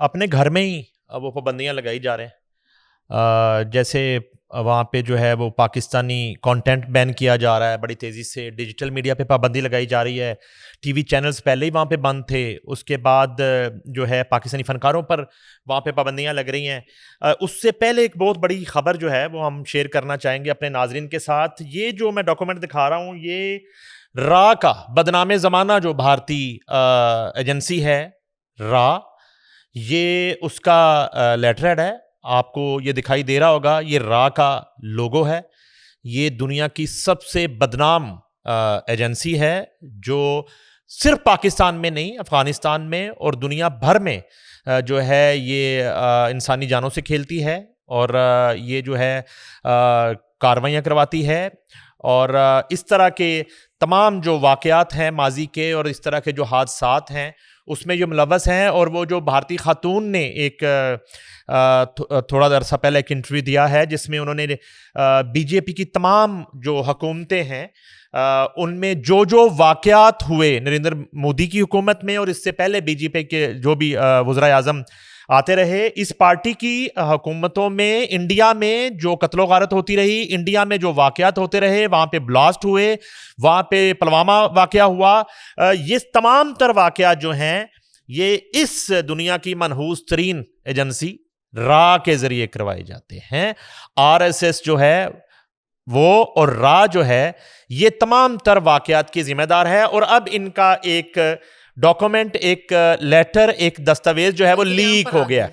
اپنے گھر میں ہی وہ پابندیاں لگائی جا رہے ہیں. جیسے وہاں پہ جو ہے وہ پاکستانی کانٹینٹ بین کیا جا رہا ہے بڑی تیزی سے. ڈیجیٹل میڈیا پہ پابندی لگائی جا رہی ہے. ٹی وی چینلز پہلے ہی وہاں پہ بند تھے. اس کے بعد جو ہے پاکستانی فنکاروں پر وہاں پہ پابندیاں لگ رہی ہیں. اس سے پہلے ایک بہت بڑی خبر جو ہے وہ ہم شیئر کرنا چاہیں گے اپنے ناظرین کے ساتھ. یہ جو میں ڈاکومنٹ دکھا رہا ہوں یہ را کا بدنام زمانہ جو بھارتی ایجنسی ہے را، یہ اس کا لیٹر ہیڈ ہے. آپ کو یہ دکھائی دے رہا ہوگا، یہ را کا لوگو ہے. یہ دنیا کی سب سے بدنام ایجنسی ہے جو صرف پاکستان میں نہیں، افغانستان میں اور دنیا بھر میں جو ہے یہ انسانی جانوں سے کھیلتی ہے اور یہ جو ہے کارروائیاں کرواتی ہے. اور اس طرح کے تمام جو واقعات ہیں ماضی کے اور اس طرح کے جو حادثات ہیں اس میں یہ ملوث ہیں. اور وہ جو بھارتی خاتون نے ایک تھوڑا عرصہ پہلے ایک انٹرویو دیا ہے جس میں انہوں نے بی جے پی کی تمام جو حکومتیں ہیں ان میں جو واقعات ہوئے نریندر مودی کی حکومت میں اور اس سے پہلے بی جے پی کے جو بھی وزراء اعظم آتے رہے، اس پارٹی کی حکومتوں میں انڈیا میں جو قتل و غارت ہوتی رہی، انڈیا میں جو واقعات ہوتے رہے، وہاں پہ بلاسٹ ہوئے، وہاں پہ پلوامہ واقعہ ہوا، یہ تمام تر واقعات جو ہیں یہ اس دنیا کی منحوس ترین ایجنسی را کے ذریعے کروائے جاتے ہیں. آر ایس ایس جو ہے وہ اور را جو ہے یہ تمام تر واقعات کی ذمہ دار ہے. اور اب ان کا ایک ڈاکومنٹ، ایک لیٹر، ایک دستاویز جو ہے وہ لیک ہو گیا.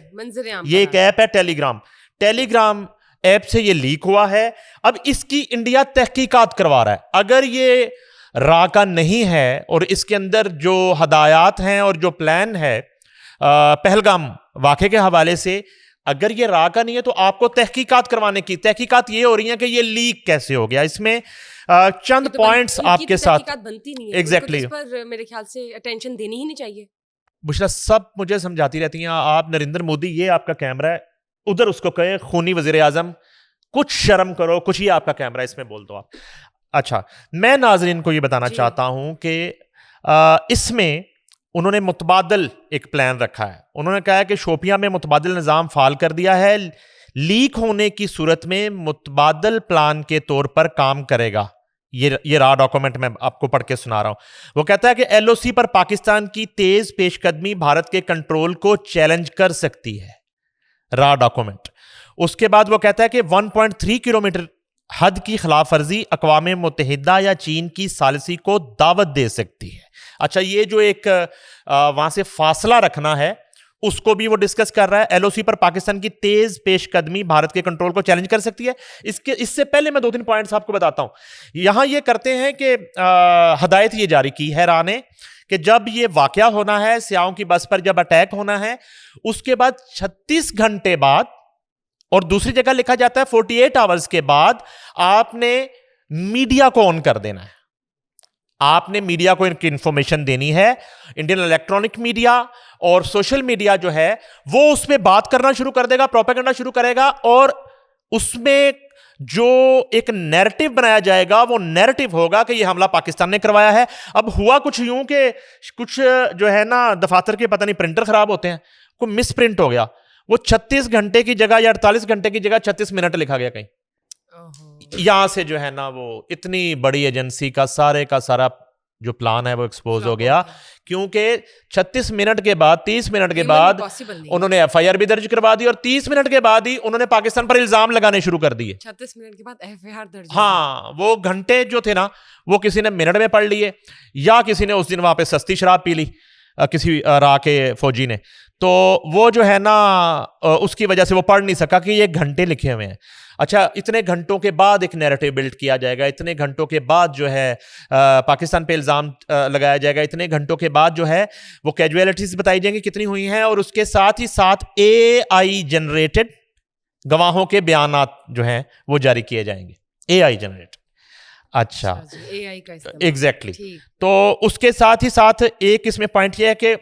یہ ایک ایپ ہے ٹیلی گرام ایپ سے یہ لیک ہوا ہے. اب اس کی انڈیا تحقیقات کروا رہا ہے. اگر یہ را کا نہیں ہے اور اس کے اندر جو ہدایات ہیں اور جو پلان ہے پہلگام واقعے کے حوالے سے، اگر یہ را کا نہیں ہے تو آپ کو تحقیقات کروانے کی تحقیقات یہ ہو رہی ہیں کہ یہ لیک کیسے ہو گیا. اس میں چند پوائنٹس آپ کے ساتھ ایگزیکٹلی میرے خیال سے اٹینشن دینی ہی نہیں چاہیے. بشرا سب مجھے سمجھاتی رہتی ہیں آپ نریندر مودی، یہ آپ کا کیمرہ ہے، ادھر اس کو کہے خونی وزیر اعظم کچھ شرم کرو، کچھ ہی آپ کا کیمرہ، اس میں بول دو آپ. اچھا، میں ناظرین کو یہ بتانا چاہتا ہوں کہ اس میں انہوں نے متبادل ایک پلان رکھا ہے. انہوں نے کہا ہے کہ شوپیاں میں متبادل نظام فعال کر دیا ہے، لیک ہونے کی صورت میں متبادل پلان کے طور پر کام کرے گا. یہ را ڈاکومنٹ میں آپ کو پڑھ کے سنا رہا ہوں. وہ کہتا ہے کہ ایل او سی پر پاکستان کی تیز پیش قدمی بھارت کے کنٹرول کو چیلنج کر سکتی ہے، را ڈاکومنٹ. اس کے بعد وہ کہتا ہے کہ 1.3 کلومیٹر حد کی خلاف ورزی اقوام متحدہ یا چین کی ثالثی کو دعوت دے سکتی ہے. اچھا، یہ جو ایک وہاں سے فاصلہ رکھنا ہے اس کو بھی وہ ڈسکس کر رہا ہے. ایل او سی پر پاکستان کی تیز پیش قدمی بھارت کے کنٹرول کو چیلنج کر سکتی ہے. اس سے پہلے میں 2-3 پوائنٹس آپ کو بتاتا ہوں. یہاں یہ کرتے ہیں کہ ہدایت یہ جاری کی ہے را نے کہ جب یہ واقعہ ہونا ہے، سیاحوں کی بس پر جب اٹیک ہونا ہے، اس کے بعد 36 گھنٹے بعد، اور دوسری جگہ لکھا جاتا ہے 48 آورز کے بعد، آپ نے میڈیا کو آن کر دینا ہے. آپ نے میڈیا کو انفارمیشن دینی ہے. انڈین الیکٹرانک میڈیا اور سوشل میڈیا جو ہے وہ اس پہ بات کرنا شروع کر دے گا، پروپیگنڈا شروع کرے گا، اور اس میں جو ایک نیریٹو بنایا جائے گا وہ نیریٹو ہوگا کہ یہ حملہ پاکستان نے کروایا ہے. اب ہوا کچھ یوں کہ کچھ جو ہے نا دفاتر کے پتہ نہیں پرنٹر خراب ہوتے ہیں، کوئی مس پرنٹ ہو گیا، وہ 36 گھنٹے کی جگہ یا 48 گھنٹے کی جگہ 36 منٹ لکھا گیا کہیں. یہاں سے جو ہے نا وہ اتنی بڑی ایجنسی کا سارا جو پلان ہے وہ ایکسپوز ہو گیا، کیونکہ 36 منٹ کے بعد 30 منٹ کے بعد انہوں نے ایف آئی آر بھی درج کروا دی، اور 30 منٹ کے بعد ہی انہوں نے پاکستان پر الزام لگانے شروع کر دیے. 36 منٹ کے بعد ایف آئی آر درج. ہاں، وہ گھنٹے جو تھے نا وہ کسی نے منٹ میں پڑھ لیے، یا کسی نے اس دن وہاں پہ سستی شراب پی لی کسی را کے فوجی نے، تو وہ جو ہے نا اس کی وجہ سے وہ پڑھ نہیں سکا کہ یہ گھنٹے لکھے ہوئے ہیں. اچھا، اتنے گھنٹوں کے بعد ایک نیریٹو بلڈ کیا جائے گا، اتنے گھنٹوں کے بعد جو ہے پاکستان پہ الزام لگایا جائے گا، اتنے گھنٹوں کے بعد جو ہے وہ کیجویلٹیز بتائی جائیں گی کتنی ہوئی ہیں، اور اس کے ساتھ ہی ساتھ اے آئی جنریٹڈ گواہوں کے بیانات جو ہیں وہ جاری کیے جائیں گے. اے آئی جنریٹڈ. اچھا، ایگزیکٹلی. تو اس کے ساتھ ہی ساتھ ایک اس میں پوائنٹ یہ ہے کہ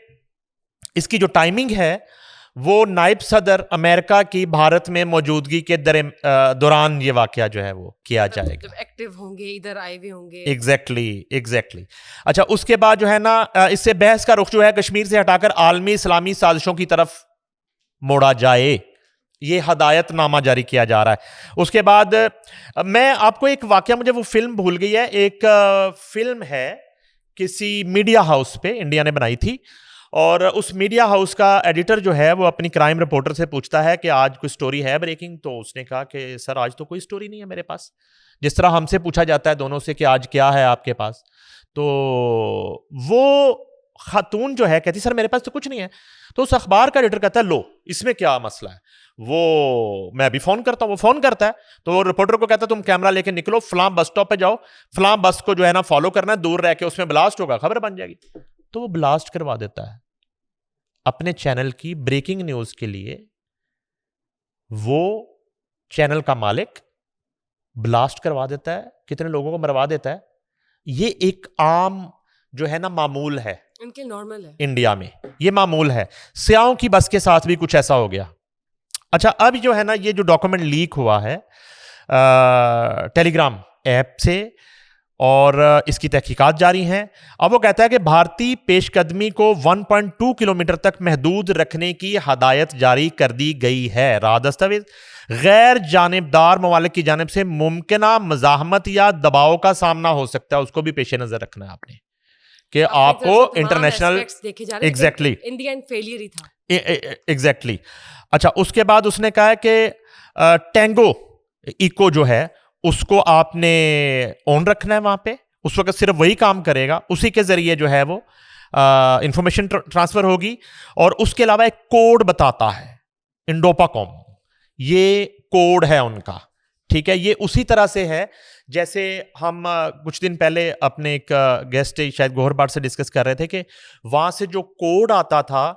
اس کی جو ٹائمنگ ہے وہ نائب صدر امریکہ کی بھارت میں موجودگی کے دوران یہ واقعہ جو ہے وہ کیا جائے گا. ایکٹیو ہوں گے، ادھر آئے ہوئے ہوں گے. ایگزیکٹلی. اچھا، اس کے بعد جو ہے نا اس سے بحث کا رخ جو ہے کشمیر سے ہٹا کر عالمی اسلامی سازشوں کی طرف موڑا جائے. یہ ہدایت نامہ جاری کیا جا رہا ہے. اس کے بعد میں آپ کو ایک واقعہ, مجھے وہ فلم بھول گئی ہے, ایک فلم ہے کسی میڈیا ہاؤس پہ انڈیا نے بنائی تھی, اور اس میڈیا ہاؤس کا ایڈیٹر جو ہے وہ اپنی کرائم رپورٹر سے پوچھتا ہے کہ آج کوئی سٹوری ہے بریکنگ, تو اس نے کہا کہ سر آج تو کوئی سٹوری نہیں ہے میرے پاس. جس طرح ہم سے پوچھا جاتا ہے دونوں سے کہ آج کیا ہے آپ کے پاس, تو وہ خاتون جو ہے کہتی سر میرے پاس تو کچھ نہیں ہے. تو اس اخبار کا ایڈیٹر کہتا ہے لو اس میں کیا مسئلہ ہے, وہ میں ابھی فون کرتا ہوں. وہ فون کرتا ہے تو وہ رپورٹر کو کہتا ہے تم کیمرہ لے کے نکلو, فلاں بس اسٹاپ پہ جاؤ, فلاں بس کو جو ہے نا فالو کرنا ہے, دور رہ کے اس میں بلاسٹ ہوگا, خبر بن جائے گی. تو وہ بلاسٹ کروا دیتا ہے اپنے چینل کی بریکنگ نیوز کے لیے. وہ چینل کا مالک بلاسٹ کروا دیتا ہے, کتنے لوگوں کو مروا دیتا ہے. یہ ایک عام جو ہے نا معمول ہے ان کے, نارمل ہے انڈیا میں, یہ معمول ہے. سیاحوں کی بس کے ساتھ بھی کچھ ایسا ہو گیا. اچھا اب جو ہے نا یہ جو ڈاکومنٹ لیک ہوا ہے ٹیلی گرام ایپ سے, اور اس کی تحقیقات جاری ہیں. اب وہ کہتا ہے کہ بھارتی پیش قدمی کو 1.2 کلومیٹر تک محدود رکھنے کی ہدایت جاری کر دی گئی ہے. راہ دستاویز غیر جانبدار ممالک کی جانب سے ممکنہ مزاحمت یا دباؤ کا سامنا ہو سکتا ہے, اس کو بھی پیش نظر رکھنا ہے آپ نے کہ آپ کو انٹرنیشنل ایگزیکٹلی انڈین فیلئر ہی تھا ایگزیکٹلی. اچھا اس کے بعد اس نے کہا ہے کہ ٹینگو ایکو جو ہے اس کو آپ نے اون رکھنا ہے وہاں پہ, اس وقت صرف وہی کام کرے گا, اسی کے ذریعے جو ہے وہ انفارمیشن ٹرانسفر ہوگی. اور اس کے علاوہ ایک کوڈ بتاتا ہے انڈوپا کوم, یہ کوڈ ہے ان کا, ٹھیک ہے. یہ اسی طرح سے ہے جیسے ہم کچھ دن پہلے اپنے ایک گیسٹ شاید گوہر باٹ سے ڈسکس کر رہے تھے کہ وہاں سے جو کوڈ آتا تھا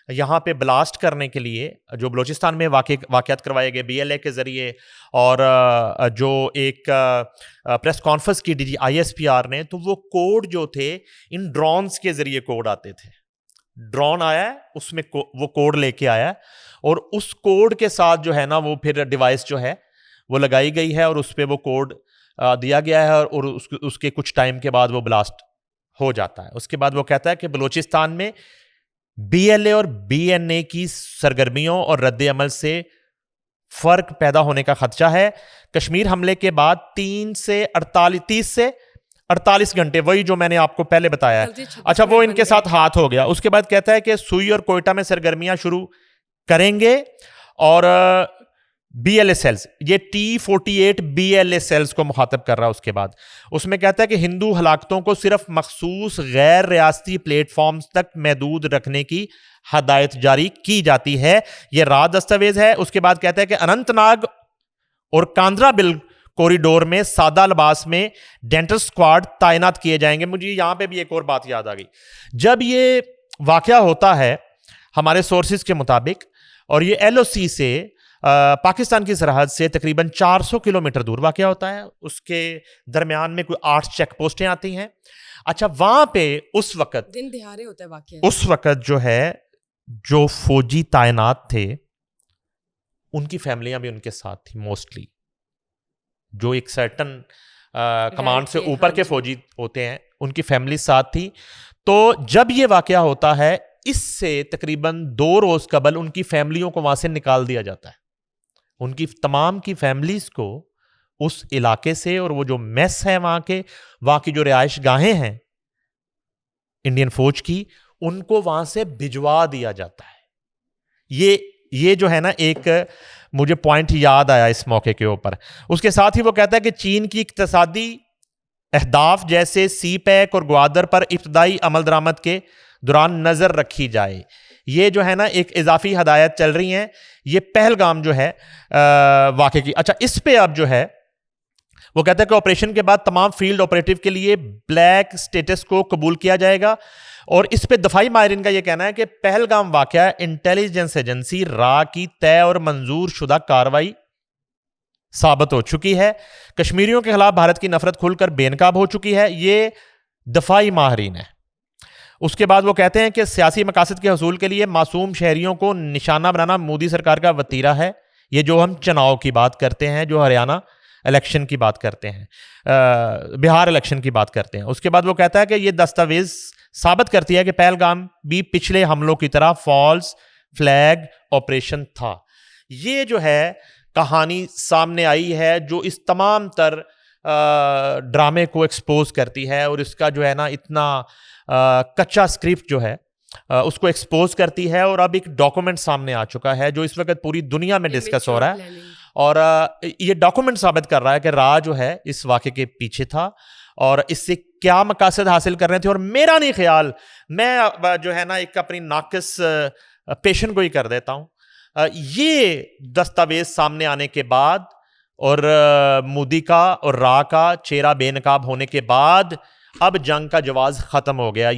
یہاں پہ بلاسٹ کرنے کے لیے, جو بلوچستان میں واقعات کروائے گئے بی ایل اے کے ذریعے, اور جو ایک پریس کانفرنس کی D G I S P R نے, تو وہ کوڈ جو تھے ان ڈرونز کے ذریعے کوڈ آتے تھے. ڈرون آیا ہے اس میں وہ کوڈ لے کے آیا ہے, اور اس کوڈ کے ساتھ جو ہے نا وہ پھر ڈیوائس جو ہے وہ لگائی گئی ہے, اور اس پہ وہ کوڈ دیا گیا ہے, اور اس کے کچھ ٹائم کے بعد وہ بلاسٹ ہو جاتا ہے. اس کے بعد وہ کہتا ہے کہ بلوچستان میں بی ایل اے اور بی این اے کی سرگرمیوں اور رد عمل سے فرق پیدا ہونے کا خدشہ ہے. کشمیر حملے کے بعد 30 سے 48 گھنٹے, وہی جو میں نے آپ کو پہلے بتایا ہے, اچھا وہ ان کے ساتھ ہاتھ ہو گیا. اس کے بعد کہتا ہے کہ سوئی اور کوئٹہ میں سرگرمیاں شروع کریں گے, اور بی ایل اے سیلز, یہ T48 be L a sales کو مخاطب کر رہا ہے. اس کے بعد اس میں کہتا ہے کہ ہندو ہلاکتوں کو صرف مخصوص غیر ریاستی پلیٹ فارمز تک محدود رکھنے کی ہدایت جاری کی جاتی ہے. یہ راہ دستاویز ہے. اس کے بعد کہتا ہے کہ اننت ناگ اور کاندرا بل کوریڈور میں سادہ لباس میں ڈینٹل سکواڈ تعینات کیے جائیں گے. مجھے یہاں پہ بھی ایک اور بات یاد آ گئی. جب یہ واقعہ ہوتا ہے ہمارے سورسز کے مطابق, اور یہ ایل او سی سے پاکستان کی سرحد سے تقریباً 400 کلومیٹر دور واقع ہوتا ہے. اس کے درمیان میں کوئی 8 چیک پوسٹیں آتی ہیں. اچھا وہاں پہ اس وقت دن دہاڑے ہوتا ہے واقعہ, اس وقت جو ہے جو فوجی تعینات تھے ان کی فیملیاں بھی ان کے ساتھ تھیں موسٹلی, جو ایک سرٹن کمانڈ سے اوپر کے فوجی ہوتے ہیں ان کی فیملی ساتھ تھی. تو جب یہ واقعہ ہوتا ہے اس سے تقریباً 2 روز قبل ان کی فیملیوں کو وہاں سے نکال دیا جاتا ہے. ان کی تمام کی فیملیز کو اس علاقے سے, اور وہ جو میس ہے وہاں کی جو رہائش گاہیں ہیں انڈین فوج کی, ان کو وہاں سے بھجوا دیا جاتا ہے. یہ جو ہے نا ایک مجھے پوائنٹ یاد آیا اس موقع کے اوپر. اس کے ساتھ ہی وہ کہتا ہے کہ چین کی اقتصادی اہداف جیسے سی پیک اور گوادر پر ابتدائی عمل درآمد کے دوران نظر رکھی جائے. یہ جو ہے نا ایک اضافی ہدایت چل رہی ہیں. یہ پہلگام جو ہے واقع کی. اچھا اس پہ اب جو ہے وہ کہتا ہے کہ آپریشن کے بعد تمام فیلڈ آپریٹو کے لیے بلیک سٹیٹس کو قبول کیا جائے گا. اور اس پہ دفاعی ماہرین کا یہ کہنا ہے کہ پہلگام واقعہ انٹیلیجنس ایجنسی را کی طے اور منظور شدہ کارروائی ثابت ہو چکی ہے. کشمیریوں کے خلاف بھارت کی نفرت کھل کر بے نقاب ہو چکی ہے. یہ دفاعی ماہرین ہیں. اس کے بعد وہ کہتے ہیں کہ سیاسی مقاصد کے حصول کے لیے معصوم شہریوں کو نشانہ بنانا مودی سرکار کا وتیرہ ہے. یہ جو ہم چناؤ کی بات کرتے ہیں, جو ہریانہ الیکشن کی بات کرتے ہیں, بہار الیکشن کی بات کرتے ہیں. اس کے بعد وہ کہتا ہے کہ یہ دستاویز ثابت کرتی ہے کہ پہلگام بھی پچھلے حملوں کی طرح فالس فلیگ آپریشن تھا. یہ جو ہے کہانی سامنے آئی ہے جو اس تمام تر ڈرامے کو ایکسپوز کرتی ہے اور اس کا جو ہے نا اتنا کچا اسکرپٹ جو ہے اس کو ایکسپوز کرتی ہے. اور اب ایک ڈاکومنٹ سامنے آ چکا ہے جو اس وقت پوری دنیا میں ڈسکس ہو رہا ہے, اور یہ ڈاکومنٹ ثابت کر رہا ہے کہ را جو ہے اس واقعے کے پیچھے تھا اور اس سے کیا مقاصد حاصل کر رہے تھے. اور میرا نہیں خیال, میں جو ہے نا ایک اپنی ناقص پیشن گوئی کر دیتا ہوں, یہ دستاویز سامنے آنے کے بعد اور مودی کا اور را کا چہرہ بے نقاب ہونے کے بعد اب جنگ کا جواز ختم ہو گیا.